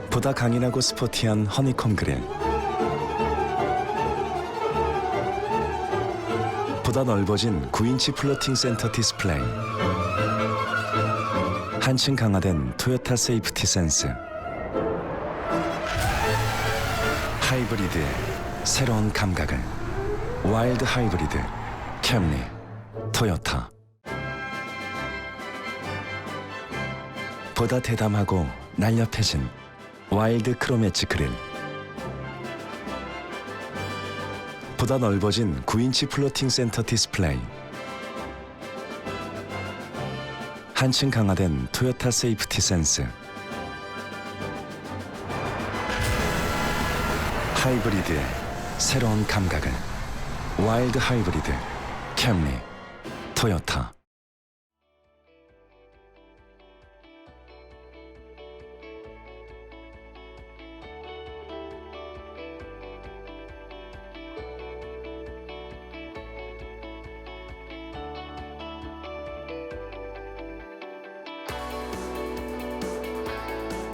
보다 강인하고 스포티한 허니콤 그릴, 보다 넓어진 9인치 플로팅 센터 디스플레이, 한층 강화된 토요타 세이프티 센스, 하이브리드의 새로운 감각을, 와일드 하이브리드 캠리 토요타. 보다 대담하고 날렵해진 와일드 크롬 엣지 그릴, 보다 넓어진 9인치 플로팅 센터 디스플레이, 한층 강화된 토요타 세이프티 센스, 하이브리드의 새로운 감각을, 와일드 하이브리드 캠리 토요타.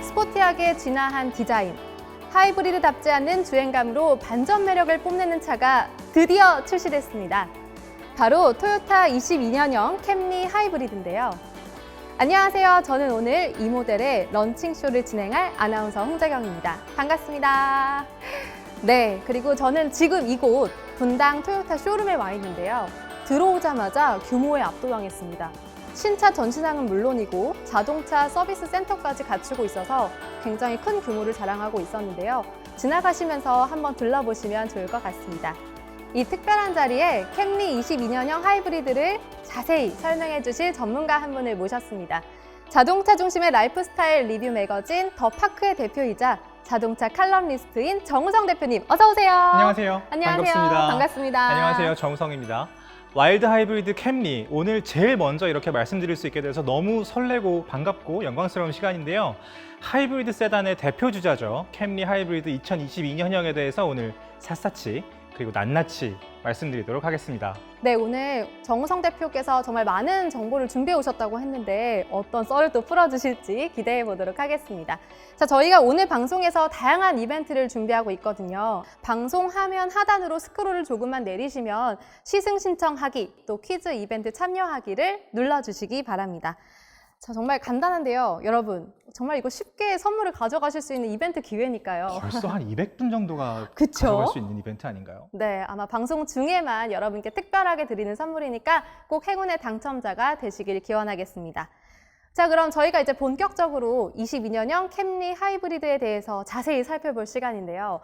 스포티하게 진화한 디자인, 하이브리드답지 않은 주행감으로 반전 매력을 뽐내는 차가 드디어 출시됐습니다. 바로 토요타 22년형 캠리 하이브리드인데요. 안녕하세요. 저는 오늘 이 모델의 런칭쇼를 진행할 아나운서 홍자경입니다. 반갑습니다. 네, 그리고 저는 지금 이곳 분당 토요타 쇼룸에 와 있는데요. 들어오자마자 규모에 압도당했습니다. 신차 전시장은 물론이고 자동차 서비스 센터까지 갖추고 있어서 굉장히 큰 규모를 자랑하고 있었는데요. 지나가시면서 한번 둘러보시면 좋을 것 같습니다. 이 특별한 자리에 캠리 22년형 하이브리드를 자세히 설명해 주실 전문가 한 분을 모셨습니다. 자동차 중심의 라이프스타일 리뷰 매거진 더 파크의 대표이자 자동차 칼럼니스트인 정우성 대표님, 어서 오세요. 안녕하세요. 안녕하세요. 반갑습니다. 반갑습니다. 안녕하세요. 정우성입니다. 와일드 하이브리드 캠리, 오늘 제일 먼저 이렇게 말씀드릴 수 있게 돼서 너무 설레고 반갑고 영광스러운 시간인데요. 하이브리드 세단의 대표 주자죠. 캠리 하이브리드 2022년형에 대해서 오늘 샅샅이 그리고 낱낱이 말씀드리도록 하겠습니다. 네, 오늘 정우성 대표께서 정말 많은 정보를 준비해 오셨다고 했는데 어떤 썰을 또 풀어주실지 기대해 보도록 하겠습니다. 자, 저희가 오늘 방송에서 다양한 이벤트를 준비하고 있거든요. 방송 화면 하단으로 스크롤을 조금만 내리시면 시승 신청하기, 또 퀴즈 이벤트 참여하기를 눌러주시기 바랍니다. 자, 정말 간단한데요. 여러분, 정말 이거 쉽게 선물을 가져가실 수 있는 이벤트 기회니까요. 벌써 한 200분 정도가 그쵸? 가져갈 수 있는 이벤트 아닌가요? 네, 아마 방송 중에만 여러분께 특별하게 드리는 선물이니까 꼭 행운의 당첨자가 되시길 기원하겠습니다. 자, 그럼 저희가 이제 본격적으로 22년형 캠리 하이브리드에 대해서 자세히 살펴볼 시간인데요.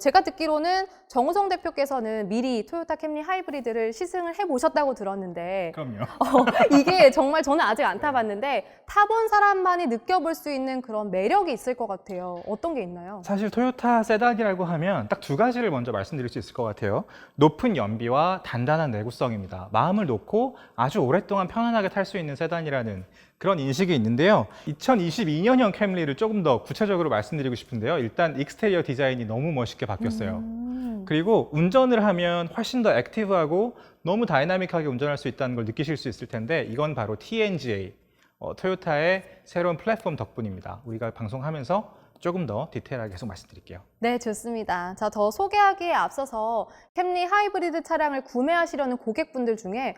제가 듣기로는 정우성 대표께서는 미리 토요타 캠리 하이브리드를 시승을 해보셨다고 들었는데 그럼요. 이게 정말 저는 아직 안 타봤는데 타본 사람만이 느껴볼 수 있는 그런 매력이 있을 것 같아요. 어떤 게 있나요? 사실 토요타 세단이라고 하면 딱 두 가지를 먼저 말씀드릴 수 있을 것 같아요. 높은 연비와 단단한 내구성입니다. 마음을 놓고 아주 오랫동안 편안하게 탈 수 있는 세단이라는 그런 인식이 있는데요. 2022년형 캠리를 조금 더 구체적으로 말씀드리고 싶은데요. 일단 익스테리어 디자인이 너무 멋있게 바뀌었어요. 그리고 운전을 하면 훨씬 더 액티브하고 너무 다이나믹하게 운전할 수 있다는 걸 느끼실 수 있을 텐데 이건 바로 TNGA, 토요타의 새로운 플랫폼 덕분입니다. 우리가 방송하면서 조금 더 디테일하게 계속 말씀드릴게요. 네, 좋습니다. 자, 더 소개하기에 앞서서 캠리 하이브리드 차량을 구매하시려는 고객분들 중에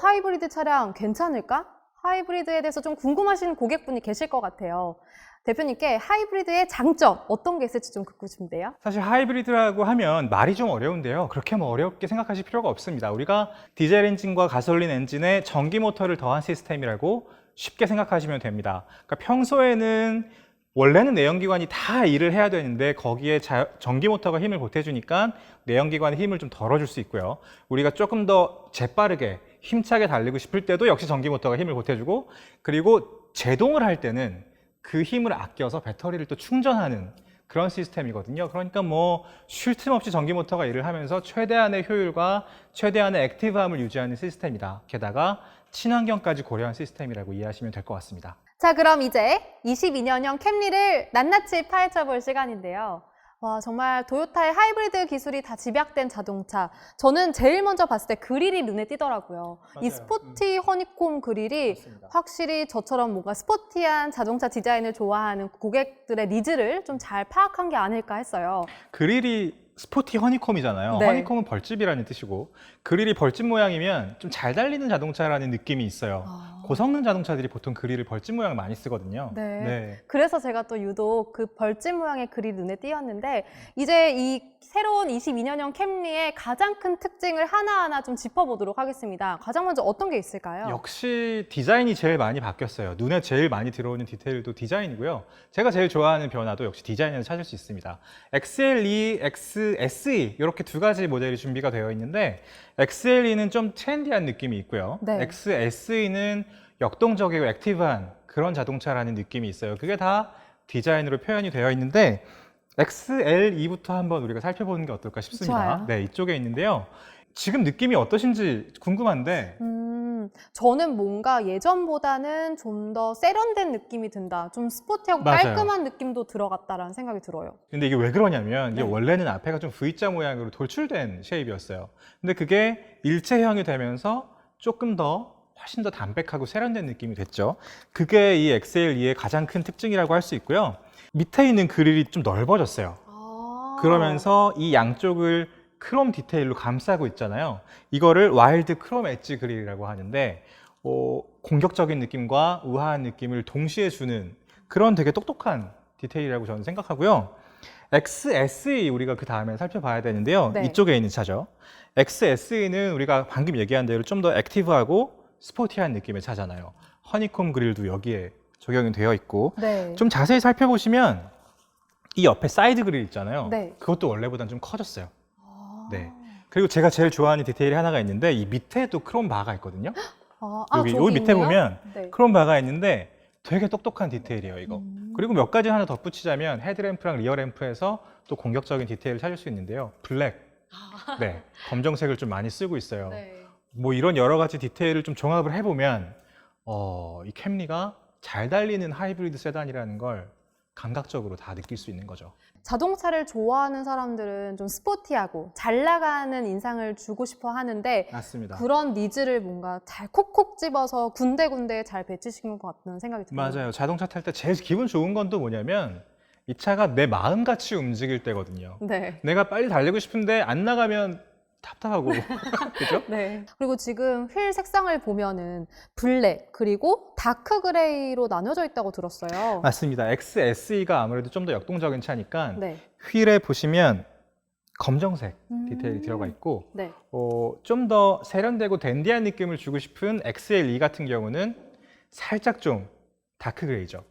하이브리드 차량 괜찮을까? 하이브리드에 대해서 좀 궁금하신 고객분이 계실 것 같아요. 대표님께 하이브리드의 장점 어떤 게 있을지 좀 듣고 싶은데요. 사실 하이브리드라고 하면 말이 좀 어려운데요. 그렇게 뭐 어렵게 생각하실 필요가 없습니다. 우리가 디젤 엔진과 가솔린 엔진에 전기 모터를 더한 시스템이라고 쉽게 생각하시면 됩니다. 그러니까 평소에는 원래는 내연기관이 다 일을 해야 되는데 거기에 전기 모터가 힘을 보태주니까 내연기관의 힘을 좀 덜어줄 수 있고요. 우리가 조금 더 재빠르게 힘차게 달리고 싶을 때도 역시 전기 모터가 힘을 보태주고, 그리고 제동을 할 때는 그 힘을 아껴서 배터리를 또 충전하는 그런 시스템이거든요. 그러니까 뭐 쉴 틈 없이 전기 모터가 일을 하면서 최대한의 효율과 최대한의 액티브함을 유지하는 시스템이다. 게다가 친환경까지 고려한 시스템이라고 이해하시면 될 것 같습니다. 자, 그럼 이제 22년형 캠리를 낱낱이 파헤쳐 볼 시간인데요. 와, 정말 토요타의 하이브리드 기술이 다 집약된 자동차. 저는 제일 먼저 봤을 때 그릴이 눈에 띄더라고요. 이 맞아요. 스포티 허니콤 그릴이 맞습니다. 확실히 저처럼 뭔가 스포티한 자동차 디자인을 좋아하는 고객들의 니즈를 좀 잘 파악한 게 아닐까 했어요. 그릴이 스포티 허니콤이잖아요. 네. 허니콤은 벌집이라는 뜻이고 그릴이 벌집 모양이면 좀 잘 달리는 자동차라는 느낌이 있어요. 고성능 자동차들이 보통 그릴을 벌집 모양을 많이 쓰거든요. 네. 그래서 제가 또 유독 그 벌집 모양의 그릴이 눈에 띄었는데 이제 이 새로운 22년형 캠리의 가장 큰 특징을 하나하나 좀 짚어보도록 하겠습니다. 가장 먼저 어떤 게 있을까요? 역시 디자인이 제일 많이 바뀌었어요. 눈에 제일 많이 들어오는 디테일도 디자인이고요. 제가 제일 좋아하는 변화도 역시 디자인에서 찾을 수 있습니다. XLE, XSE 이렇게 두 가지 모델이 준비가 되어 있는데 XLE는 좀 트렌디한 느낌이 있고요. 네. XSE는 역동적이고 액티브한 그런 자동차라는 느낌이 있어요. 그게 다 디자인으로 표현이 되어 있는데 XLE부터 한번 우리가 살펴보는 게 어떨까 싶습니다. 좋아요. 네, 이쪽에 있는데요. 지금 느낌이 어떠신지 궁금한데 저는 뭔가 예전보다는 좀 더 세련된 느낌이 든다. 좀 스포티하고 맞아요. 깔끔한 느낌도 들어갔다라는 생각이 들어요. 근데 이게 왜 그러냐면 이게 네. 원래는 앞에가 좀 V자 모양으로 돌출된 쉐입이었어요. 근데 그게 일체형이 되면서 조금 더 훨씬 더 담백하고 세련된 느낌이 됐죠. 그게 이 XL2의 가장 큰 특징이라고 할 수 있고요. 밑에 있는 그릴이 좀 넓어졌어요. 그러면서 이 양쪽을 크롬 디테일로 감싸고 있잖아요. 이거를 와일드 크롬 엣지 그릴이라고 하는데 공격적인 느낌과 우아한 느낌을 동시에 주는 그런 되게 똑똑한 디테일이라고 저는 생각하고요. XSE 우리가 그 다음에 살펴봐야 되는데요. 네. 이쪽에 있는 차죠. XSE는 우리가 방금 얘기한 대로 좀 더 액티브하고 스포티한 느낌의 차잖아요. 허니콤 그릴도 여기에 적용이 되어 있고 네. 좀 자세히 살펴보시면 이 옆에 사이드 그릴 있잖아요. 네. 그것도 원래보다는 좀 커졌어요. 네. 그리고 제가 제일 좋아하는 디테일이 하나가 있는데 이 밑에도 크롬 바가 있거든요. 여기 밑에 있네요? 보면 네. 크롬 바가 있는데 되게 똑똑한 디테일이에요, 이거. 그리고 몇 가지 하나 덧붙이자면 헤드램프랑 리어램프에서 또 공격적인 디테일을 찾을 수 있는데요. 블랙. 네. 검정색을 좀 많이 쓰고 있어요. 네. 뭐 이런 여러 가지 디테일을 좀 종합을 해보면 이 캠리가 잘 달리는 하이브리드 세단이라는 걸 감각적으로 다 느낄 수 있는 거죠. 자동차를 좋아하는 사람들은 좀 스포티하고 잘 나가는 인상을 주고 싶어 하는데 맞습니다. 그런 니즈를 뭔가 잘 콕콕 집어서 군데군데 잘 배치시킨 것 같다는 생각이 들어요. 맞아요. 자동차 탈 때 제일 기분 좋은 건 또 뭐냐면 이 차가 내 마음같이 움직일 때거든요. 네. 내가 빨리 달리고 싶은데 안 나가면 답답하고 그죠? 네. 그리고 지금 휠 색상을 보면은 블랙 그리고 다크 그레이로 나눠져 있다고 들었어요. 맞습니다. XSE가 아무래도 좀 더 역동적인 차니까 네. 휠에 보시면 검정색 디테일이 들어가 있고 네. 좀 더 세련되고 댄디한 느낌을 주고 싶은 XLE 같은 경우는 살짝 좀 다크 그레이죠.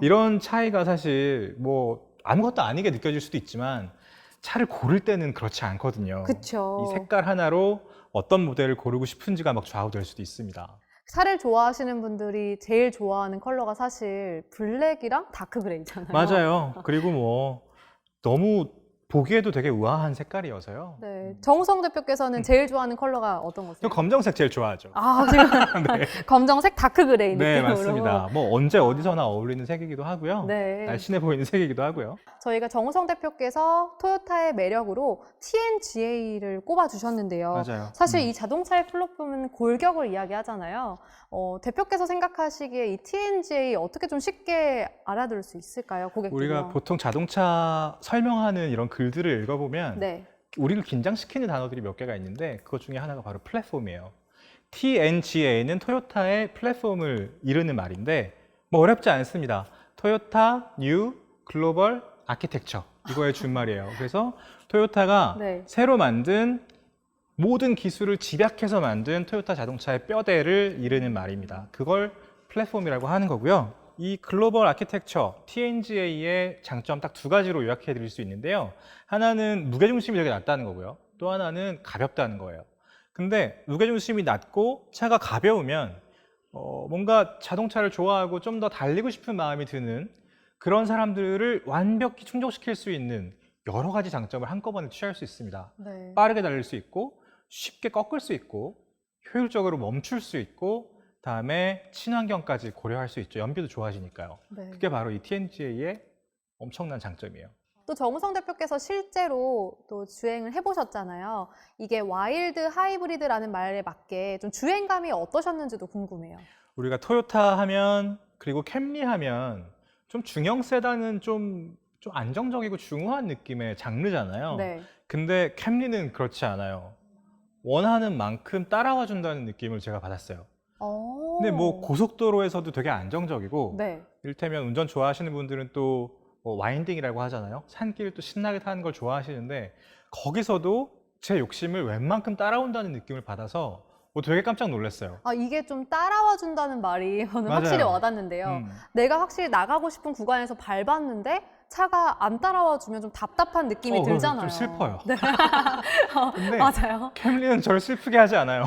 이런 차이가 사실 뭐 아무것도 아니게 느껴질 수도 있지만 차를 고를 때는 그렇지 않거든요. 그쵸. 이 색깔 하나로 어떤 모델을 고르고 싶은지가 막 좌우될 수도 있습니다. 차를 좋아하시는 분들이 제일 좋아하는 컬러가 사실 블랙이랑 다크 그레이잖아요. 맞아요. 그리고 뭐 너무 보기에도 되게 우아한 색깔이어서요. 네. 정우성 대표께서는 제일 좋아하는 컬러가 어떤 저 거세요? 검정색 제일 좋아하죠. 지금 네. 검정색 다크 그레이 네, 느낌으로. 맞습니다. 뭐 언제 어디서나 어울리는 색이기도 하고요. 네. 날씬해 보이는 색이기도 하고요. 저희가 정우성 대표께서 토요타의 매력으로 TNGA를 꼽아주셨는데요. 맞아요. 사실 이 자동차의 플랫폼은 골격을 이야기하잖아요. 대표께서 생각하시기에 이 TNGA 어떻게 좀 쉽게 알아들을 수 있을까요, 고객들이? 우리가 보통 자동차 설명하는 이런 글들을 읽어보면 네. 우리를 긴장시키는 단어들이 몇 개가 있는데 그것 중에 하나가 바로 플랫폼이에요. TNGA는 토요타의 플랫폼을 이르는 말인데 뭐 어렵지 않습니다. 토요타 뉴 글로벌 아키텍처 이거의 준말이에요. 그래서 토요타가 네. 새로 만든 모든 기술을 집약해서 만든 토요타 자동차의 뼈대를 이르는 말입니다. 그걸 플랫폼이라고 하는 거고요. 이 글로벌 아키텍처 TNGA의 장점 딱 두 가지로 요약해 드릴 수 있는데요. 하나는 무게중심이 되게 낮다는 거고요. 또 하나는 가볍다는 거예요. 근데 무게중심이 낮고 차가 가벼우면 뭔가 자동차를 좋아하고 좀 더 달리고 싶은 마음이 드는 그런 사람들을 완벽히 충족시킬 수 있는 여러 가지 장점을 한꺼번에 취할 수 있습니다. 네. 빠르게 달릴 수 있고 쉽게 꺾을 수 있고 효율적으로 멈출 수 있고 다음에 친환경까지 고려할 수 있죠. 연비도 좋아지니까요. 네. 그게 바로 이 TNGA의 엄청난 장점이에요. 또 정우성 대표께서 실제로 또 주행을 해보셨잖아요. 이게 와일드 하이브리드라는 말에 맞게 좀 주행감이 어떠셨는지도 궁금해요. 우리가 토요타 하면 그리고 캠리 하면 좀 중형 세단은 좀 안정적이고 중후한 느낌의 장르잖아요. 네. 근데 캠리는 그렇지 않아요. 원하는 만큼 따라와 준다는 느낌을 제가 받았어요. 근데 뭐 고속도로에서도 되게 안정적이고 네. 이를테면 운전 좋아하시는 분들은 또 와인딩이라고 하잖아요. 산길 또 신나게 타는 걸 좋아하시는데 거기서도 제 욕심을 웬만큼 따라온다는 느낌을 받아서 되게 깜짝 놀랐어요. 아, 이게 좀 따라와 준다는 말이 저는 맞아요. 확실히 와닿는데요. 내가 확실히 나가고 싶은 구간에서 밟았는데 차가 안 따라와 주면 좀 답답한 느낌이 들잖아요. 좀 슬퍼요. 네. 근데 맞아요. 캠리는 저를 슬프게 하지 않아요.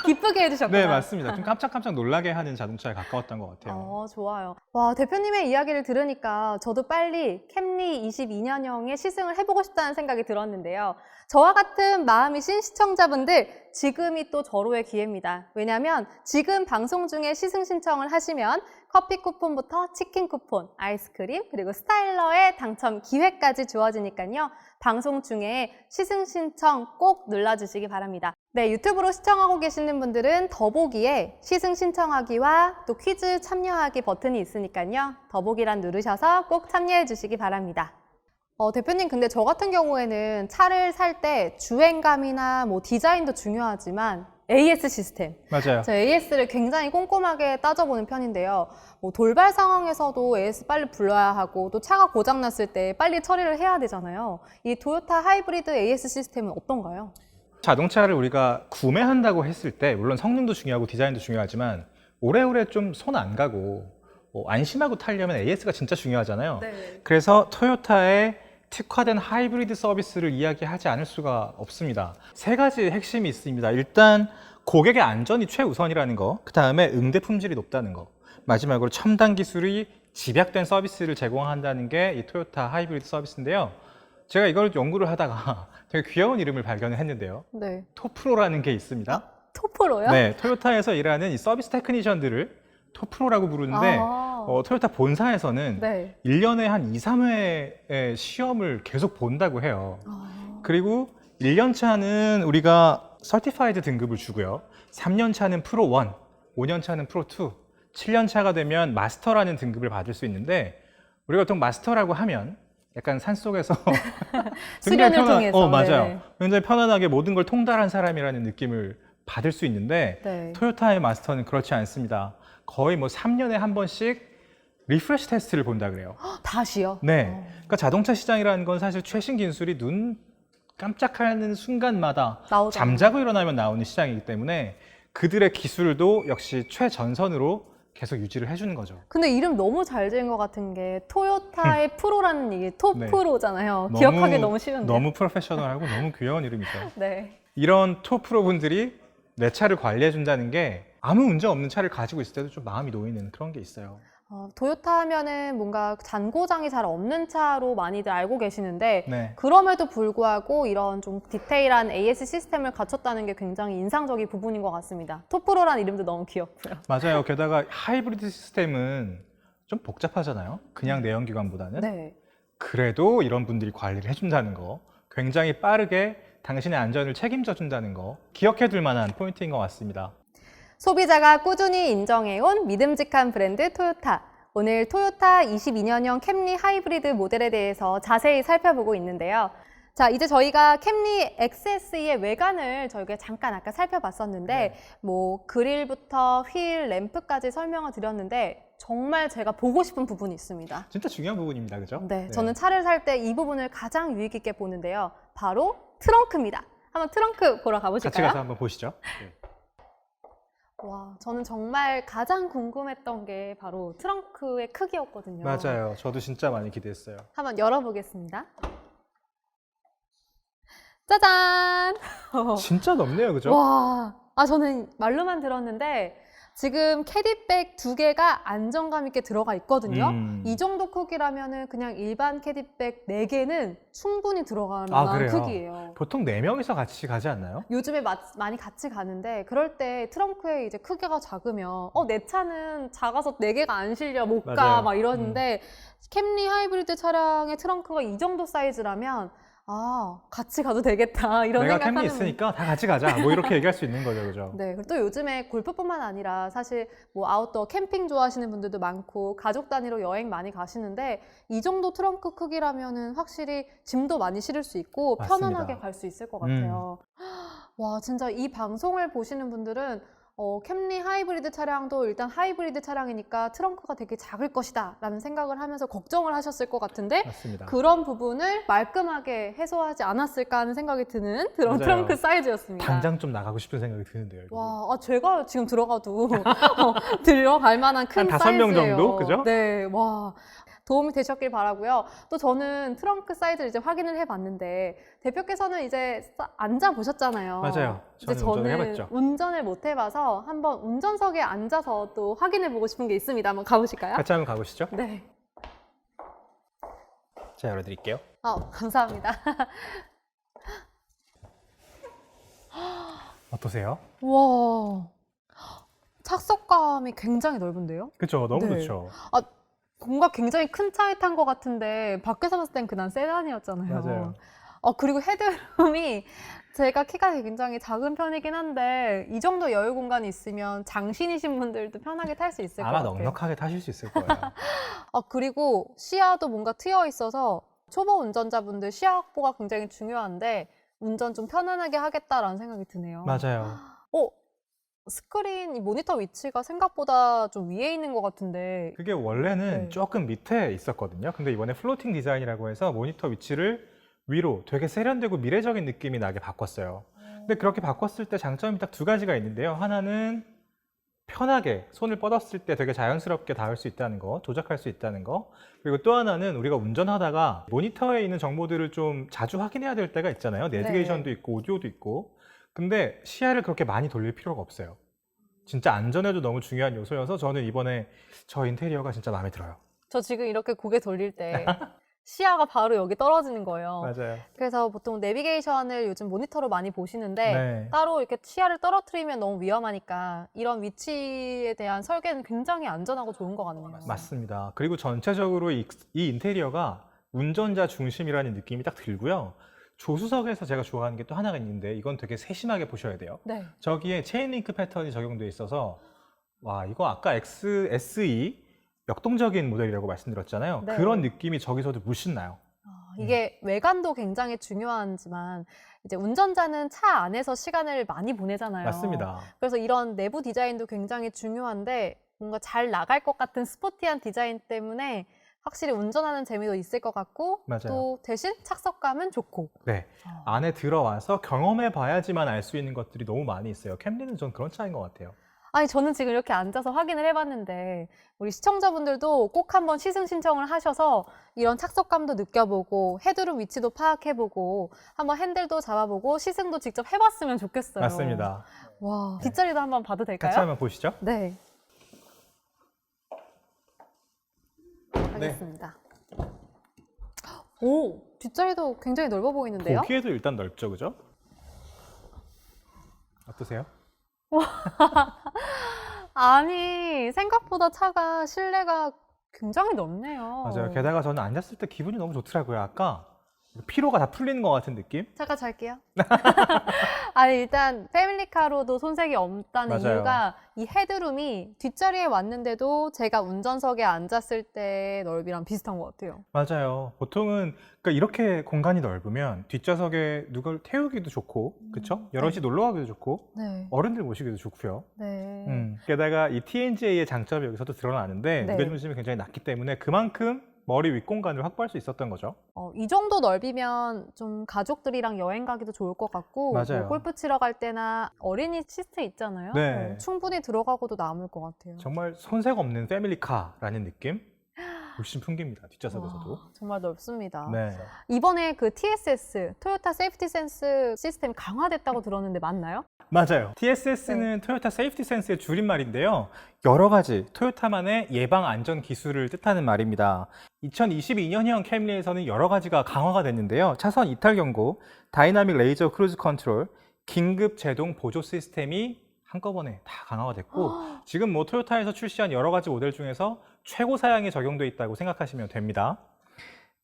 기쁘게 해주셨구나. 네, 맞습니다. 좀 깜짝깜짝 놀라게 하는 자동차에 가까웠던 것 같아요. 좋아요. 와, 대표님의 이야기를 들으니까 저도 빨리 캠리 22년형에 시승을 해보고 싶다는 생각이 들었는데요. 저와 같은 마음이신 시청자분들, 지금이 또 절호의 기회입니다. 왜냐하면 지금 방송 중에 시승 신청을 하시면 커피 쿠폰부터 치킨 쿠폰, 아이스크림, 그리고 스타일러의 당첨 기회까지 주어지니까요. 방송 중에 시승 신청 꼭 눌러주시기 바랍니다. 네, 유튜브로 시청하고 계시는 분들은 더보기에 시승 신청하기와 또 퀴즈 참여하기 버튼이 있으니까요. 더보기란 누르셔서 꼭 참여해 주시기 바랍니다. 대표님, 근데 저 같은 경우에는 차를 살 때 주행감이나 뭐 디자인도 중요하지만 AS 시스템. 맞아요. 저 AS를 굉장히 꼼꼼하게 따져보는 편인데요. 뭐 돌발 상황에서도 AS 빨리 불러야 하고 또 차가 고장났을 때 빨리 처리를 해야 되잖아요. 이 토요타 하이브리드 AS 시스템은 어떤가요? 자동차를 우리가 구매한다고 했을 때 물론 성능도 중요하고 디자인도 중요하지만 오래오래 좀 손 안 가고 안심하고 타려면 AS가 진짜 중요하잖아요. 네. 그래서 토요타의 특화된 하이브리드 서비스를 이야기하지 않을 수가 없습니다. 세 가지 핵심이 있습니다. 일단 고객의 안전이 최우선이라는 거, 그 다음에 응대 품질이 높다는 거, 마지막으로 첨단 기술이 집약된 서비스를 제공한다는 게 이 토요타 하이브리드 서비스인데요. 제가 이걸 연구를 하다가 되게 귀여운 이름을 발견을 했는데요. 네. 토프로라는 게 있습니다. 토프로요? 네, 토요타에서 일하는 이 서비스 테크니션들을 토프로라고 부르는데 토요타 본사에서는 네. 1년에 한 2, 3회의 시험을 계속 본다고 해요. 그리고 1년 차는 우리가 서티파이드 등급을 주고요. 3년 차는 프로 1, 5년 차는 프로 2, 7년 차가 되면 마스터라는 등급을 받을 수 있는데 우리가 보통 마스터라고 하면 약간 산속에서 수련을 통해서. 맞아요. 네. 굉장히 편안하게 모든 걸 통달한 사람이라는 느낌을 받을 수 있는데 네. 토요타의 마스터는 그렇지 않습니다. 거의 뭐 3년에 한 번씩 리프레시 테스트를 본다 그래요. 다시요? 네. 그러니까 자동차 시장이라는 건 사실 최신 기술이 눈 깜짝하는 순간마다 나오잖아요. 잠자고 일어나면 나오는 시장이기 때문에 그들의 기술도 역시 최전선으로 계속 유지를 해주는 거죠. 근데 이름 너무 잘 지은 것 같은 게 토요타의 프로라는 이게 토프로잖아요. 기억하기 너무 쉬운데. 너무 프로페셔널하고 너무 귀여운 이름이죠. 네. 이런 토프로 분들이 내 차를 관리해 준다는 게 아무 문제 없는 차를 가지고 있을 때도 좀 마음이 놓이는 그런 게 있어요. 토요타 하면은 뭔가 잔고장이 잘 없는 차로 많이들 알고 계시는데 네. 그럼에도 불구하고 이런 좀 디테일한 AS 시스템을 갖췄다는 게 굉장히 인상적인 부분인 것 같습니다. 토프로라는 이름도 너무 귀엽고요. 맞아요. 게다가 하이브리드 시스템은 좀 복잡하잖아요. 그냥 내연기관보다는. 네. 그래도 이런 분들이 관리를 해준다는 거, 굉장히 빠르게 당신의 안전을 책임져 준다는 거 기억해 둘 만한 포인트인 것 같습니다. 소비자가 꾸준히 인정해온 믿음직한 브랜드 토요타. 오늘 토요타 22년형 캠리 하이브리드 모델에 대해서 자세히 살펴보고 있는데요. 자, 이제 저희가 캠리 XSE의 외관을 저희가 잠깐 아까 살펴봤었는데 네. 뭐 그릴부터 휠, 램프까지 설명을 드렸는데 정말 제가 보고 싶은 부분이 있습니다. 진짜 중요한 부분입니다. 그죠? 네, 저는 차를 살 때 이 부분을 가장 유의 깊게 보는데요. 바로 트렁크입니다. 한번 트렁크 보러 가보실까요? 같이 가서 한번 보시죠. 네. 와, 저는 정말 가장 궁금했던 게 바로 트렁크의 크기였거든요. 맞아요. 저도 진짜 많이 기대했어요. 한번 열어보겠습니다. 짜잔! 진짜 넓네요. 그죠? 와, 저는 말로만 들었는데 지금 캐디백 2개가 안정감 있게 들어가 있거든요. 이 정도 크기라면은 그냥 일반 캐디백 4개는 충분히 들어갈 만한 그래요? 크기예요. 보통 4명이서 같이 가지 않나요? 요즘에 많이 같이 가는데 그럴 때 트렁크에 이제 크기가 작으면 내 차는 작아서 4개가 안 실려 못 가 맞아요. 막 이러는데 캠리 하이브리드 차량의 트렁크가 이 정도 사이즈라면 같이 가도 되겠다 이런 내가 생각하는 캠리 있으니까 다 같이 가자. 뭐 이렇게 얘기할 수 있는 거죠, 그죠? 네, 그리고 또 요즘에 골프뿐만 아니라 사실 뭐 아웃도어 캠핑 좋아하시는 분들도 많고 가족 단위로 여행 많이 가시는데 이 정도 트렁크 크기라면은 확실히 짐도 많이 실을 수 있고 맞습니다. 편안하게 갈 수 있을 것 같아요. 와, 진짜 이 방송을 보시는 분들은 캠리 하이브리드 차량도 일단 하이브리드 차량이니까 트렁크가 되게 작을 것이다 라는 생각을 하면서 걱정을 하셨을 것 같은데 맞습니다. 그런 부분을 말끔하게 해소하지 않았을까 하는 생각이 드는 그런 맞아요. 트렁크 사이즈였습니다. 당장 좀 나가고 싶은 생각이 드는데요. 이거. 와, 제가 지금 들어가도 들어갈 만한 큰 한 5명 사이즈예요. 정도? 그죠? 네, 와. 도움이 되셨길 바라고요. 또 저는 트렁크 사이즈를 이제 확인을 해봤는데 대표께서는 이제 앉아 보셨잖아요. 맞아요. 이제 운전을 해봤죠. 운전을 못 해봐서 한번 운전석에 앉아서 또 확인해 보고 싶은 게 있습니다. 한번 가보실까요? 같이 한번 가보시죠. 네. 자, 열어드릴게요. 감사합니다. 어떠세요? 와, 착석감이 굉장히 넓은데요? 그쵸, 너무 네. 좋죠. 뭔가 굉장히 큰 차에 탄 것 같은데 밖에서 봤을 땐 그냥 세단이었잖아요. 맞아요. 그리고 헤드룸이 제가 키가 굉장히 작은 편이긴 한데 이 정도 여유 공간이 있으면 장신이신 분들도 편하게 탈 수 있을 것 아마 같아요. 넉넉하게 타실 수 있을 거예요. 그리고 시야도 뭔가 트여 있어서 초보 운전자분들 시야 확보가 굉장히 중요한데 운전 좀 편안하게 하겠다라는 생각이 드네요. 맞아요. 스크린, 이 모니터 위치가 생각보다 좀 위에 있는 것 같은데 그게 원래는 네. 조금 밑에 있었거든요. 근데 이번에 플로팅 디자인이라고 해서 모니터 위치를 위로 되게 세련되고 미래적인 느낌이 나게 바꿨어요. 근데 그렇게 바꿨을 때 장점이 딱 2가지가 있는데요. 하나는 편하게 손을 뻗었을 때 되게 자연스럽게 닿을 수 있다는 거, 조작할 수 있다는 거. 그리고 또 하나는 우리가 운전하다가 모니터에 있는 정보들을 좀 자주 확인해야 될 때가 있잖아요. 내비게이션도 있고 오디오도 있고. 근데 시야를 그렇게 많이 돌릴 필요가 없어요. 진짜 안전에도 너무 중요한 요소여서 저는 이번에 저 인테리어가 진짜 마음에 들어요. 저 지금 이렇게 고개 돌릴 때 시야가 바로 여기 떨어지는 거예요. 맞아요. 그래서 보통 내비게이션을 요즘 모니터로 많이 보시는데 네. 따로 이렇게 시야를 떨어뜨리면 너무 위험하니까 이런 위치에 대한 설계는 굉장히 안전하고 좋은 것 같네요. 맞습니다. 그리고 전체적으로 이 인테리어가 운전자 중심이라는 느낌이 딱 들고요. 조수석에서 제가 좋아하는 게 또 하나가 있는데 이건 되게 세심하게 보셔야 돼요. 네. 저기에 체인링크 패턴이 적용되어 있어서 와, 이거 아까 SE 역동적인 모델이라고 말씀드렸잖아요. 네. 그런 느낌이 저기서도 물씬 나요. 이게 외관도 굉장히 중요하지만 이제 운전자는 차 안에서 시간을 많이 보내잖아요. 맞습니다. 그래서 이런 내부 디자인도 굉장히 중요한데 뭔가 잘 나갈 것 같은 스포티한 디자인 때문에 확실히 운전하는 재미도 있을 것 같고 맞아요. 또 대신 착석감은 좋고. 네. 안에 들어와서 경험해 봐야지만 알 수 있는 것들이 너무 많이 있어요. 캠리는 전 그런 차인 것 같아요. 아니 저는 지금 이렇게 앉아서 확인을 해봤는데 우리 시청자분들도 꼭 한번 시승 신청을 하셔서 이런 착석감도 느껴보고 헤드룸 위치도 파악해보고 한번 핸들도 잡아보고 시승도 직접 해봤으면 좋겠어요. 맞습니다. 와, 뒷자리도 한번 봐도 될까요? 같이 한번 보시죠. 네. 알겠습니다. 오, 뒷자리도 굉장히 넓어 보이는데요? 보기에도 일단 넓죠, 그죠? 어떠세요? 아니, 생각보다 차가 실내가 굉장히 넓네요. 맞아요. 게다가 저는 앉았을 때 기분이 너무 좋더라고요. 아까 피로가 다 풀리는 것 같은 느낌? 잠깐 잘게요. 아니, 일단 패밀리카로도 손색이 없다는 맞아요. 이유가 이 헤드룸이 뒷자리에 왔는데도 제가 운전석에 앉았을 때 넓이랑 비슷한 것 같아요. 맞아요. 보통은 그러니까 이렇게 공간이 넓으면 뒷좌석에 누굴 태우기도 좋고, 그쵸? 여럿이 놀러 가기도 좋고, 네. 어른들 모시기도 좋고요. 네. 게다가 이 TNGA의 장점이 여기서도 드러나는데 네. 무게중심이 굉장히 낮기 때문에 그만큼 머리 윗공간을 확보할 수 있었던 거죠. 이 정도 넓이면 좀 가족들이랑 여행 가기도 좋을 것 같고 맞아요. 뭐 골프 치러 갈 때나 어린이 시트 있잖아요. 네. 충분히 들어가고도 남을 것 같아요. 정말 손색 없는 패밀리카라는 느낌? 훨씬 풍깁니다. 뒷좌석에서도. 와, 정말 넓습니다. 네. 이번에 그 TSS, 토요타 세이프티 센스 시스템이 강화됐다고 들었는데 맞나요? 맞아요. TSS는 토요타 세이프티 센스의 줄임말인데요. 여러 가지 토요타만의 예방 안전 기술을 뜻하는 말입니다. 2022년형 캠리에서는 여러 가지가 강화가 됐는데요. 차선 이탈 경고, 다이나믹 레이저 크루즈 컨트롤, 긴급 제동 보조 시스템이 한꺼번에 다 강화가 됐고 지금 뭐 토요타에서 출시한 여러 가지 모델 중에서 최고 사양에 적용돼 있다고 생각하시면 됩니다.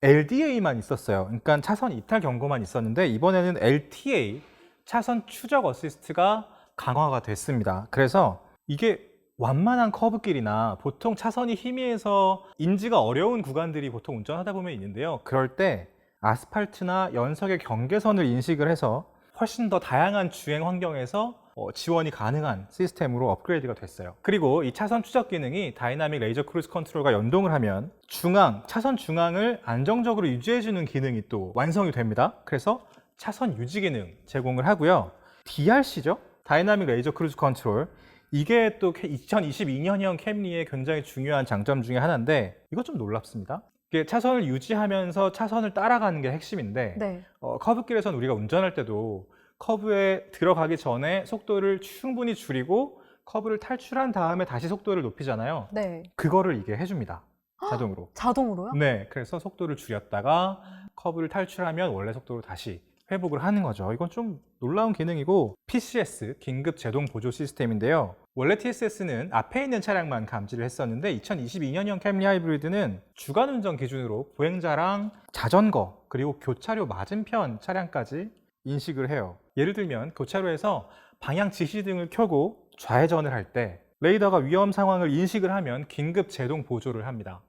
LDA만 있었어요. 그러니까 차선 이탈 경고만 있었는데 이번에는 LTA, 차선 추적 어시스트가 강화가 됐습니다. 그래서 이게 완만한 커브길이나 보통 차선이 희미해서 인지가 어려운 구간들이 보통 운전하다 보면 있는데요. 그럴 때 아스팔트나 연석의 경계선을 인식을 해서 훨씬 더 다양한 주행 환경에서 지원이 가능한 시스템으로 업그레이드가 됐어요. 그리고 이 차선 추적 기능이 다이나믹 레이저 크루즈 컨트롤과 연동을 하면 차선 중앙을 안정적으로 유지해주는 기능이 또 완성이 됩니다. 그래서 차선 유지 기능 제공을 하고요. DRC죠? 다이나믹 레이저 크루즈 컨트롤. 이게 또 2022년형 캠리의 굉장히 중요한 장점 중에 하나인데 이거 좀 놀랍습니다. 이게 차선을 유지하면서 차선을 따라가는 게 핵심인데 네. 커브길에서는 우리가 운전할 때도 커브에 들어가기 전에 속도를 충분히 줄이고 커브를 탈출한 다음에 다시 속도를 높이잖아요. 네. 그거를 이게 해줍니다. 자동으로. 자동으로요? 네, 그래서 속도를 줄였다가 커브를 탈출하면 원래 속도로 다시 회복을 하는 거죠. 이건 좀 놀라운 기능이고 PCS, 긴급 제동 보조 시스템인데요. 원래 TSS는 앞에 있는 차량만 감지를 했었는데 2022년형 캠리 하이브리드는 주간 운전 기준으로 보행자랑 자전거 그리고 교차로 맞은편 차량까지 인식을 해요. 예를 들면 교차로에서 방향 지시등을 켜고 좌회전을 할 때 레이더가 위험 상황을 인식을 하면 긴급 제동 보조를 합니다.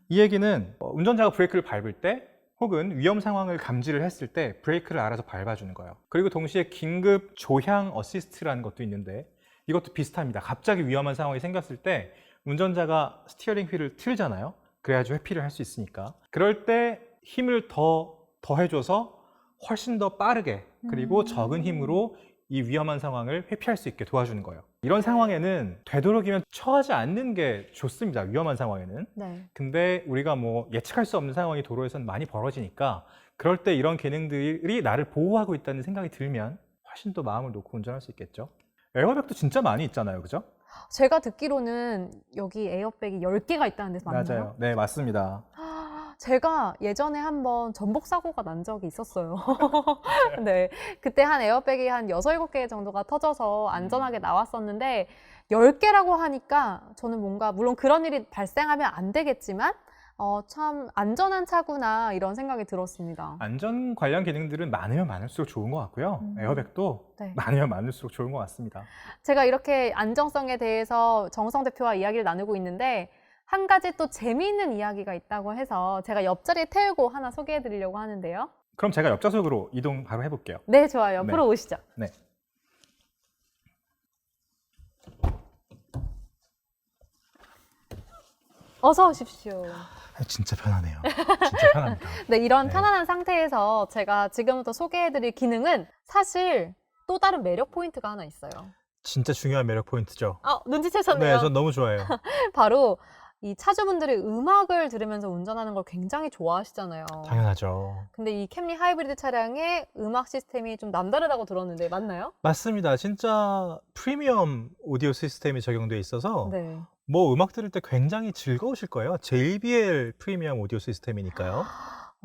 이 얘기는 운전자가 브레이크를 밟을 때 혹은 위험 상황을 감지를 했을 때 브레이크를 알아서 밟아주는 거예요. 그리고 동시에 긴급 조향 어시스트라는 것도 있는데 이것도 비슷합니다. 갑자기 위험한 상황이 생겼을 때 운전자가 스티어링 휠을 틀잖아요. 그래야지 회피를 할 수 있으니까. 그럴 때 힘을 더해줘서 훨씬 더 빠르게 그리고 적은 힘으로 이 위험한 상황을 회피할 수 있게 도와주는 거예요. 이런 상황에는 되도록이면 처하지 않는 게 좋습니다. 위험한 상황에는. 네. 근데 우리가 뭐 예측할 수 없는 상황이 도로에서는 많이 벌어지니까 그럴 때 이런 기능들이 나를 보호하고 있다는 생각이 들면 훨씬 더 마음을 놓고 운전할 수 있겠죠. 에어백도 진짜 많이 있잖아요. 그죠? 제가 듣기로는 여기 에어백이 10개가 있다는 데서 맞나요? 맞아요. 네, 맞습니다. 제가 예전에 한번 전복 사고가 난 적이 있었어요. 네. 그때 한 에어백이 한 6, 7개 정도가 터져서 안전하게 나왔었는데 10개라고 하니까 저는 뭔가 물론 그런 일이 발생하면 안 되겠지만 참 안전한 차구나 이런 생각이 들었습니다. 안전 관련 기능들은 많으면 많을수록 좋은 것 같고요. 에어백도 네. 많으면 많을수록 좋은 것 같습니다. 제가 이렇게 안정성에 대해서 정성 대표와 이야기를 나누고 있는데 한 가지 또 재미있는 이야기가 있다고 해서 제가 옆자리에 태우고 하나 소개해 드리려고 하는데요. 그럼 제가 옆좌석으로 이동 바로 해볼게요. 네, 좋아요. 옆으로 네. 오시죠. 네. 어서 오십시오. 진짜 편하네요. 진짜 편합니다. 네, 이런 네. 편안한 상태에서 제가 지금부터 소개해드릴 기능은 사실 또 다른 매력 포인트가 하나 있어요. 진짜 중요한 매력 포인트죠. 눈치채셨네요. 네, 전 너무 좋아해요. 바로 이 차주분들이 음악을 들으면서 운전하는 걸 굉장히 좋아하시잖아요. 당연하죠. 근데 이 캠리 하이브리드 차량의 음악 시스템이 좀 남다르다고 들었는데 맞나요? 맞습니다. 진짜 프리미엄 오디오 시스템이 적용돼 있어서 네. 뭐 음악 들을 때 굉장히 즐거우실 거예요. JBL 프리미엄 오디오 시스템이니까요.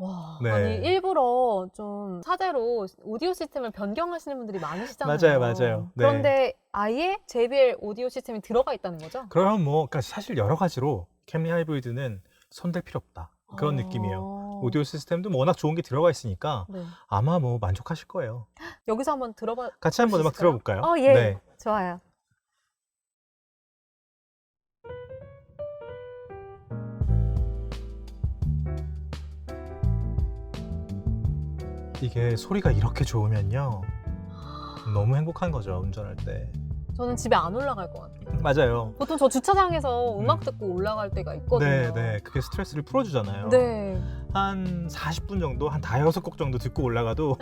와, 네. 아니 일부러 좀 차제로 오디오 시스템을 변경하시는 분들이 많으시잖아요. 맞아요. 네. 그런데 아예 JBL 오디오 시스템이 들어가 있다는 거죠? 그러면 뭐 그러니까 사실 여러 가지로 캠리 하이브리드는 손댈 필요 없다. 그런 느낌이에요. 오디오 시스템도 뭐 워낙 좋은 게 들어가 있으니까 네. 아마 뭐 만족하실 거예요. 여기서 한번 들어봐. 같이 한번 음악 있을까요? 들어볼까요? 예. 네. 좋아요. 이게 소리가 이렇게 좋으면요. 너무 행복한 거죠, 운전할 때. 저는 집에 안 올라갈 것 같아요. 맞아요. 보통 저 주차장에서 음악 듣고 올라갈 때가 있거든요. 네. 그게 스트레스를 풀어주잖아요. 네. 한 40분 정도, 한 5곡 정도 듣고 올라가도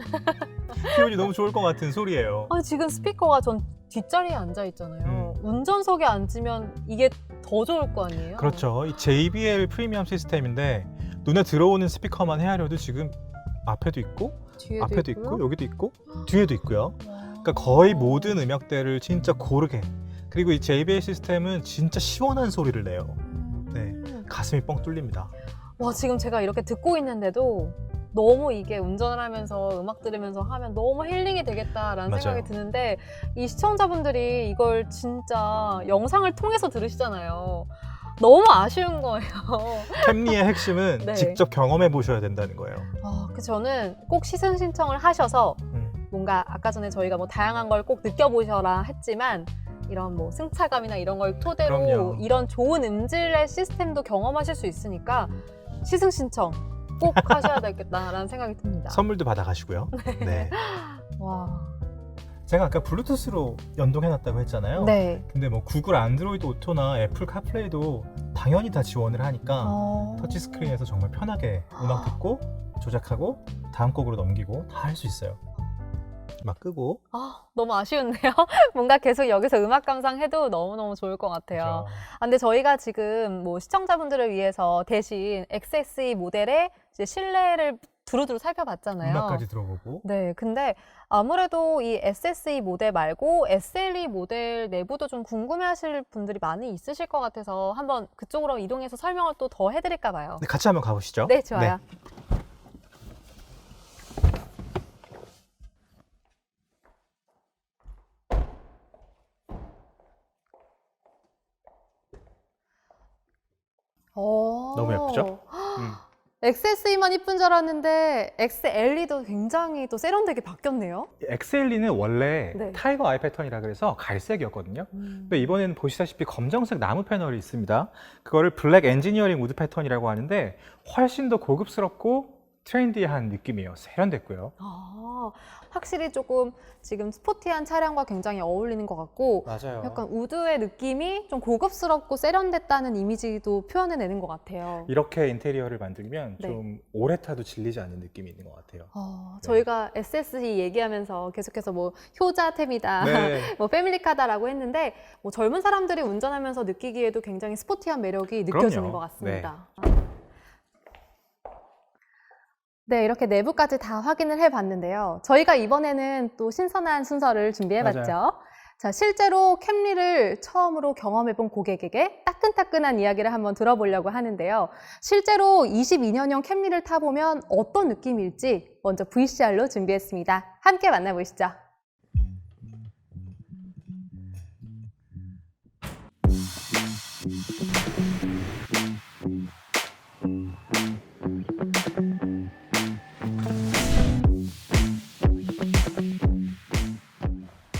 기분이 너무 좋을 것 같은 소리예요. 지금 스피커가 전 뒷자리에 앉아 있잖아요. 운전석에 앉으면 이게 더 좋을 거 아니에요? 그렇죠. 이 JBL 프리미엄 시스템인데 눈에 들어오는 스피커만 헤아려도 지금 앞에도 있고 뒤에도 앞에도 있고요? 있고 여기도 있고 뒤에도 있고요. 와. 그러니까 거의 모든 음역대를 진짜 고르게, 그리고 이 JBL 시스템은 진짜 시원한 소리를 내요. 네, 가슴이 뻥 뚫립니다. 와, 지금 제가 이렇게 듣고 있는데도 너무 이게 운전을 하면서 음악 들으면서 하면 너무 힐링이 되겠다라는 맞아요. 생각이 드는데, 이 시청자분들이 이걸 진짜 영상을 통해서 들으시잖아요. 너무 아쉬운 거예요. 캠리의 핵심은 네. 직접 경험해 보셔야 된다는 거예요. 그래서 저는 꼭 시승 신청을 하셔서 뭔가 아까 전에 저희가 뭐 다양한 걸 꼭 느껴보셔라 했지만, 이런 뭐 승차감이나 이런 걸 토대로 그럼요. 이런 좋은 음질의 시스템도 경험하실 수 있으니까 시승 신청 꼭 하셔야 되겠다라는 생각이 듭니다. 선물도 받아가시고요. 네. 와. 제가 아까 블루투스로 연동해놨다고 했잖아요. 네. 근데 뭐 구글 안드로이드 오토나 애플 카플레이도 당연히 다 지원을 하니까 터치 스크린에서 정말 편하게 음악 듣고 조작하고 다음 곡으로 넘기고 다 할 수 있어요. 막 끄고. 너무 아쉬운데요? 뭔가 계속 여기서 음악 감상해도 너무너무 좋을 것 같아요. 그렇죠. 근데 저희가 지금 뭐 시청자분들을 위해서 대신 XSE 모델의 이제 실내를 두루두루 살펴봤잖아요. 음악까지 들어보고. 네, 근데 아무래도 이 SSE 모델 말고 SLE 모델 내부도 좀 궁금해하실 분들이 많이 있으실 것 같아서 한번 그쪽으로 이동해서 설명을 또 더 해드릴까 봐요. 네, 같이 한번 가보시죠. 네, 좋아요. 너무 예쁘죠? XSE만 이쁜 줄 알았는데 XLE도 굉장히 또 세련되게 바뀌었네요. XLE는 원래 네. 타이거 아이 패턴이라 그래서 갈색이었거든요. 근데 이번에는 보시다시피 검정색 나무 패널이 있습니다. 그거를 블랙 엔지니어링 우드 패턴이라고 하는데 훨씬 더 고급스럽고 트렌디한 느낌이에요. 세련됐고요. 확실히 조금 지금 스포티한 차량과 굉장히 어울리는 것 같고, 맞아요. 약간 우드의 느낌이 좀 고급스럽고 세련됐다는 이미지도 표현해내는 것 같아요. 이렇게 인테리어를 만들면 네. 좀 오래 타도 질리지 않는 느낌이 있는 것 같아요. 저희가 SSE 얘기하면서 계속해서 뭐 효자템이다, 네. 뭐 패밀리카다라고 했는데, 뭐 젊은 사람들이 운전하면서 느끼기에도 굉장히 스포티한 매력이 느껴지는 그럼요. 것 같습니다. 네, 이렇게 내부까지 다 확인을 해봤는데요. 저희가 이번에는 또 신선한 순서를 준비해봤죠. 맞아요. 자, 실제로 캠리를 처음으로 경험해본 고객에게 따끈따끈한 이야기를 한번 들어보려고 하는데요. 실제로 22년형 캠리를 타보면 어떤 느낌일지 먼저 VCR로 준비했습니다. 함께 만나보시죠.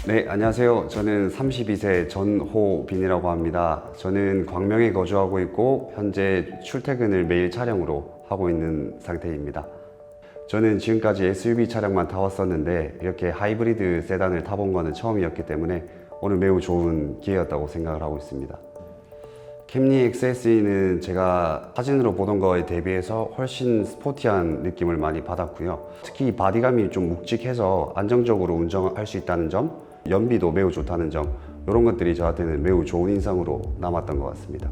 네, 안녕하세요. 저는 32세 전호빈이라고 합니다. 저는 광명에 거주하고 있고 현재 출퇴근을 매일 차량으로 하고 있는 상태입니다. 저는 지금까지 SUV 차량만 타왔었는데 이렇게 하이브리드 세단을 타본 거는 처음이었기 때문에 오늘 매우 좋은 기회였다고 생각을 하고 있습니다. 캠리 XSE는 제가 사진으로 보던 거에 대비해서 훨씬 스포티한 느낌을 많이 받았고요. 특히 바디감이 좀 묵직해서 안정적으로 운전할 수 있다는 점, 연비도 매우 좋다는 점, 이런 것들이 저한테는 매우 좋은 인상으로 남았던 것 같습니다.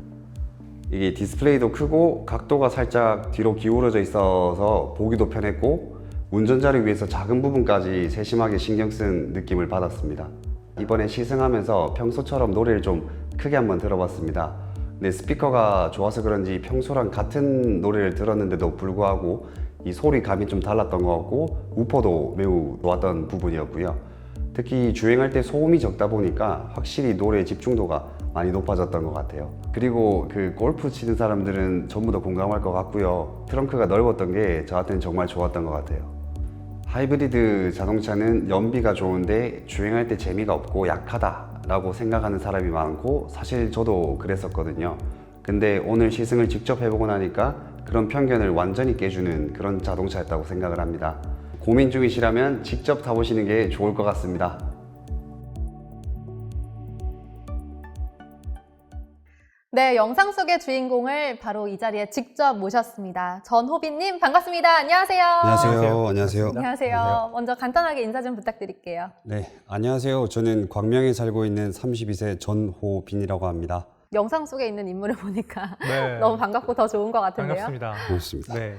이게 디스플레이도 크고 각도가 살짝 뒤로 기울어져 있어서 보기도 편했고 운전자를 위해서 작은 부분까지 세심하게 신경 쓴 느낌을 받았습니다. 이번에 시승하면서 평소처럼 노래를 좀 크게 한번 들어봤습니다. 근데 스피커가 좋아서 그런지 평소랑 같은 노래를 들었는데도 불구하고 이 소리감이 좀 달랐던 것 같고 우퍼도 매우 좋았던 부분이었고요. 특히 주행할 때 소음이 적다 보니까 확실히 노래에 집중도가 많이 높아졌던 것 같아요. 그리고 그 골프 치는 사람들은 전부 다 공감할 것 같고요. 트렁크가 넓었던 게 저한테는 정말 좋았던 것 같아요. 하이브리드 자동차는 연비가 좋은데 주행할 때 재미가 없고 약하다 라고 생각하는 사람이 많고 사실 저도 그랬었거든요. 근데 오늘 시승을 직접 해보고 나니까 그런 편견을 완전히 깨주는 그런 자동차였다고 생각을 합니다. 고민 중이시라면 직접 타보시는 게 좋을 것 같습니다. 네, 영상 속의 주인공을 바로 이 자리에 직접 모셨습니다. 전호빈님 반갑습니다. 안녕하세요. 안녕하세요. 안녕하세요. 안녕하세요. 먼저 간단하게 인사 좀 부탁드릴게요. 네, 안녕하세요. 저는 광명에 살고 있는 32세 전호빈이라고 합니다. 영상 속에 있는 인물을 보니까 네. 너무 반갑고 더 좋은 것 같은데요. 반갑습니다. 그렇습니다. 네.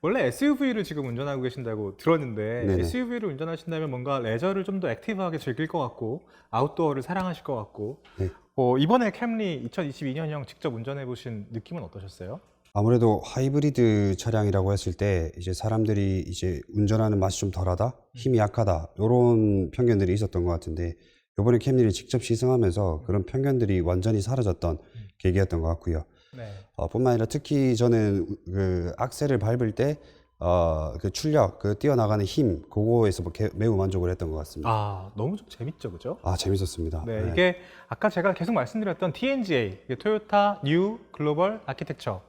원래 SUV를 지금 운전하고 계신다고 들었는데 네네. SUV를 운전하신다면 뭔가 레저를 좀 더 액티브하게 즐길 것 같고 아웃도어를 사랑하실 것 같고 네. 이번에 캠리 2022년형 직접 운전해 보신 느낌은 어떠셨어요? 아무래도 하이브리드 차량이라고 했을 때 이제 사람들이 이제 운전하는 맛이 좀 덜하다, 힘이 약하다 이런 편견들이 있었던 것 같은데 이번에 캠리를 직접 시승하면서 그런 편견들이 완전히 사라졌던 계기였던 것 같고요. 네. 뿐만 아니라 특히 저는 그 악셀을 밟을 때 그 출력, 그 뛰어나가는 힘 그거에서 매우 만족을 했던 것 같습니다. 아, 너무 좀 재밌죠, 그죠? 재밌었습니다. 네, 이게 아까 제가 계속 말씀드렸던 TNGA, 이게 토요타 뉴 글로벌 아키텍처,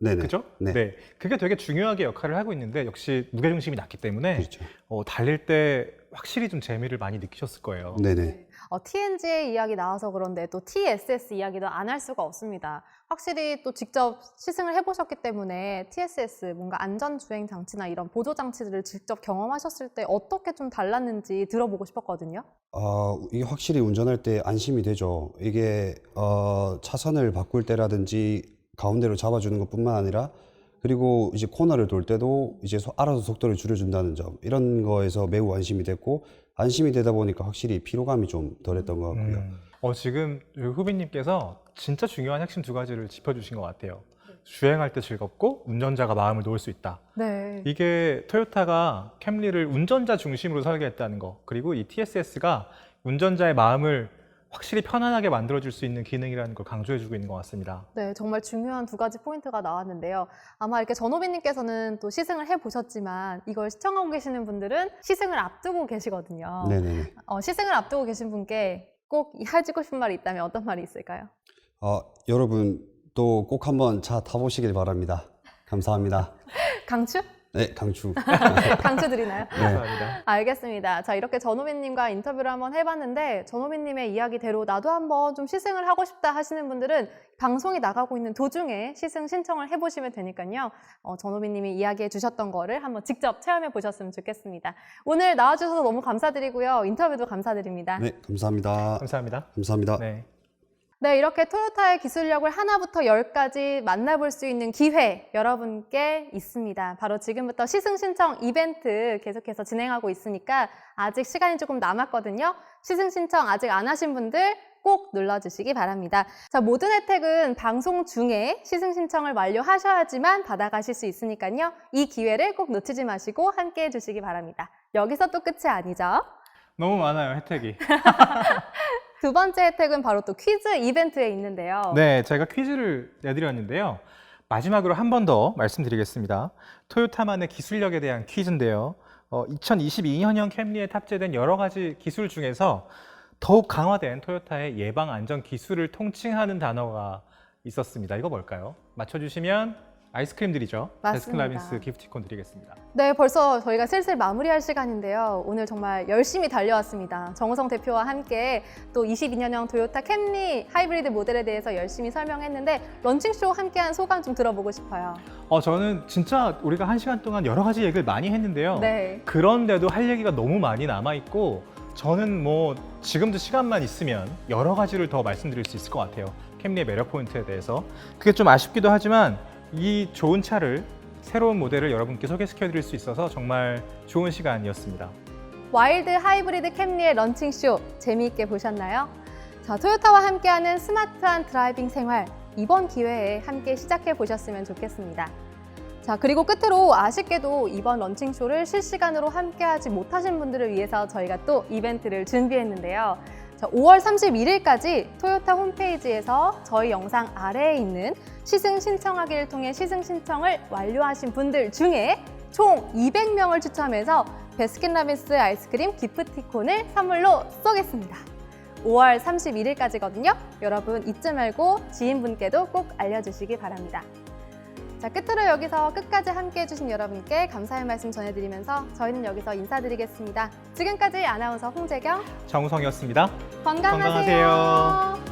네네. 그죠? 네. 그게 되게 중요하게 역할을 하고 있는데 역시 무게중심이 낮기 때문에 그렇죠. 달릴 때 확실히 좀 재미를 많이 느끼셨을 거예요. 네네. TNGA 이야기 나와서 그런데 또 TSS 이야기도 안 할 수가 없습니다. 확실히 또 직접 시승을 해보셨기 때문에 TSS 뭔가 안전주행 장치나 이런 보조 장치들을 직접 경험하셨을 때 어떻게 좀 달랐는지 들어보고 싶었거든요. 이게 확실히 운전할 때 안심이 되죠. 이게 차선을 바꿀 때라든지 가운데로 잡아주는 것뿐만 아니라 그리고 이제 코너를 돌 때도 이제 알아서 속도를 줄여준다는 점 이런 거에서 매우 안심이 됐고 안심이 되다 보니까 확실히 피로감이 좀 덜했던 것 같고요. 지금 후비님께서 진짜 중요한 핵심 두 가지를 짚어주신 것 같아요. 주행할 때 즐겁고 운전자가 마음을 놓을 수 있다. 네. 이게 토요타가 캠리를 운전자 중심으로 설계했다는 거, 그리고 이 TSS가 운전자의 마음을 확실히 편안하게 만들어줄 수 있는 기능이라는 걸 강조해주고 있는 것 같습니다. 네, 정말 중요한 두 가지 포인트가 나왔는데요. 아마 이렇게 전호빈님께서는 또 시승을 해보셨지만 이걸 시청하고 계시는 분들은 시승을 앞두고 계시거든요. 네네네. 시승을 앞두고 계신 분께 꼭 해주고 싶은 말이 있다면 어떤 말이 있을까요? 여러분 또 꼭 한번 차 타보시길 바랍니다. 감사합니다. 강추? 네, 강추. 강추 드리나요? 감사합니다. 알겠습니다. 자, 이렇게 전호빈님과 인터뷰를 한번 해봤는데 전호빈님의 이야기대로 나도 한번 좀 시승을 하고 싶다 하시는 분들은 방송이 나가고 있는 도중에 시승 신청을 해보시면 되니까요. 전호빈님이 이야기해 주셨던 거를 한번 직접 체험해 보셨으면 좋겠습니다. 오늘 나와주셔서 너무 감사드리고요. 인터뷰도 감사드립니다. 네, 감사합니다. 감사합니다. 감사합니다. 네. 네, 이렇게 토요타의 기술력을 하나부터 10까지 만나볼 수 있는 기회 여러분께 있습니다. 바로 지금부터 시승 신청 이벤트 계속해서 진행하고 있으니까 아직 시간이 조금 남았거든요. 시승 신청 아직 안 하신 분들 꼭 눌러주시기 바랍니다. 자, 모든 혜택은 방송 중에 시승 신청을 완료하셔야지만 받아가실 수 있으니까요. 이 기회를 꼭 놓치지 마시고 함께 해주시기 바랍니다. 여기서 또 끝이 아니죠. 너무 많아요, 혜택이. 두 번째 혜택은 바로 또 퀴즈 이벤트에 있는데요. 네, 제가 퀴즈를 내드렸는데요. 마지막으로 한 번 더 말씀드리겠습니다. 토요타만의 기술력에 대한 퀴즈인데요. 2022년형 캠리에 탑재된 여러 가지 기술 중에서 더욱 강화된 토요타의 예방 안전 기술을 통칭하는 단어가 있었습니다. 이거 뭘까요? 맞춰주시면 아이스크림 드리죠. 맞습니다. 베스킨라빈스 기프티콘 드리겠습니다. 네, 벌써 저희가 슬슬 마무리할 시간인데요. 오늘 정말 열심히 달려왔습니다. 정우성 대표와 함께 또 22년형 토요타 캠리 하이브리드 모델에 대해서 열심히 설명했는데 런칭쇼 함께한 소감 좀 들어보고 싶어요. 저는 진짜 우리가 1시간 동안 여러 가지 얘기를 많이 했는데요. 네. 그런데도 할 얘기가 너무 많이 남아있고 저는 뭐 지금도 시간만 있으면 여러 가지를 더 말씀드릴 수 있을 것 같아요. 캠리의 매력 포인트에 대해서. 그게 좀 아쉽기도 하지만 이 좋은 차를 새로운 모델을 여러분께 소개시켜 드릴 수 있어서 정말 좋은 시간이었습니다. 와일드 하이브리드 캠리의 런칭쇼 재미있게 보셨나요? 자, 토요타와 함께하는 스마트한 드라이빙 생활 이번 기회에 함께 시작해 보셨으면 좋겠습니다. 자, 그리고 끝으로 아쉽게도 이번 런칭쇼를 실시간으로 함께하지 못하신 분들을 위해서 저희가 또 이벤트를 준비했는데요. 자, 5월 31일까지 토요타 홈페이지에서 저희 영상 아래에 있는 시승 신청하기를 통해 시승 신청을 완료하신 분들 중에 총 200명을 추첨해서 베스킨라빈스 아이스크림 기프티콘을 선물로 쏘겠습니다. 5월 31일까지거든요. 여러분 잊지 말고 지인분께도 꼭 알려주시기 바랍니다. 자, 끝으로 여기서 끝까지 함께해 주신 여러분께 감사의 말씀 전해드리면서 저희는 여기서 인사드리겠습니다. 지금까지 아나운서 홍재경, 정우성이었습니다. 건강하세요. 건강하세요.